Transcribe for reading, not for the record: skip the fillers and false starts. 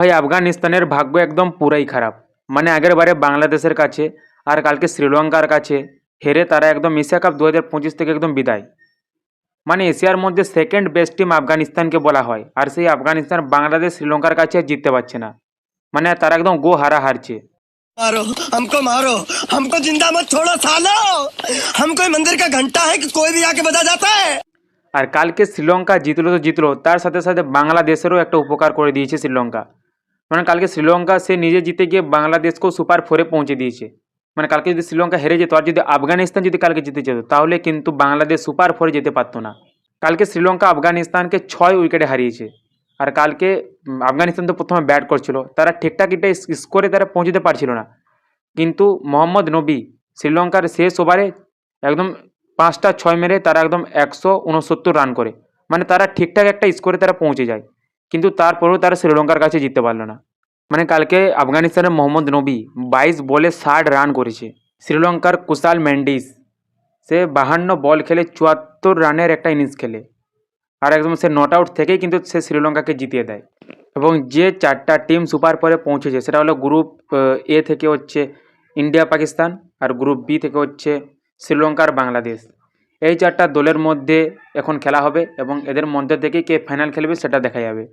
ভাই আফগানিস্তানের ভাগ্য একদম পুরাই খারাপ। মানে আগের বারে বাংলাদেশের কাছে আর কালকে শ্রীলঙ্কার কাছে হেরে তারা একদম এশিয়া কাপ 2025 থেকে একদম বিদায়। মানে এশিয়ার মধ্যে সেকেন্ড বেস্ট টিম আফগানিস্তানকে বলা হয়, আর সেই আফগানিস্তান বাংলাদেশ শ্রীলঙ্কার কাছে আর জিততে পারছে না। মানে তারা একদম গো হারা হারছে। मारो हमको मारो, हमको जिंदा मत छोड़ो सालो। हम कोई मंदिर का घंटा है कि कोई भी आके बजा जाता है। আর কালকে শ্রীলঙ্কা জিতলো তো জিতলো, তার সাথে সাথে বাংলাদেশেরও একটা উপকার করে দিয়েছে শ্রীলঙ্কা। মানে কালকে শ্রীলঙ্কা সে নিজে জিতে গিয়ে বাংলাদেশকেও সুপার ফোরে পৌঁছে দিয়েছে। মানে কালকে যদি শ্রীলঙ্কা হেরে যেত আর যদি আফগানিস্তান যদি কালকে জিতে যেত তাহলে কিন্তু বাংলাদেশ সুপার ফোরে যেতে পারতো না। কালকে শ্রীলঙ্কা আফগানিস্তানকে 6 উইকেটে হারিয়েছে। আর কালকে আফগানিস্তান তো প্রথমে ব্যাট করছিল, তারা ঠিকঠাক একটা স্কোরে তারা পৌঁছতে পারছিল না। কিন্তু মোহাম্মদ নবী শ্রীলঙ্কার শেষ ওভারে একদম 5টা 6 মেরে তারা একদম 169 রান করে। মানে তারা ঠিকঠাক একটা স্কোরে তারা পৌঁছে যায়, কিন্তু তারপরেও তারা শ্রীলঙ্কার কাছে জিততে পারলো না। মানে কালকে আফগানিস্তানের মোহাম্মদ নবী 22 বলে 60 রান করেছে। শ্রীলঙ্কার কুশাল মেন্ডিস সে 52 বল খেলে 74 রানের একটা ইনিংস খেলে, আর একদম সে নট আউট থেকেই কিন্তু সে শ্রীলঙ্কাকে জিতিয়ে দেয়। এবং যে 4টা টিম সুপার ফোরে পৌঁছেছে সেটা হলো গ্রুপ এ থেকে হচ্ছে ইন্ডিয়া পাকিস্তান, আর গ্রুপ বি থেকে হচ্ছে শ্রীলঙ্কার বাংলাদেশ। এই 4টা দলের মধ্যে এখন খেলা হবে এবং এদের মধ্যে থেকেই কে ফাইনাল খেলবে সেটা দেখা যাবে।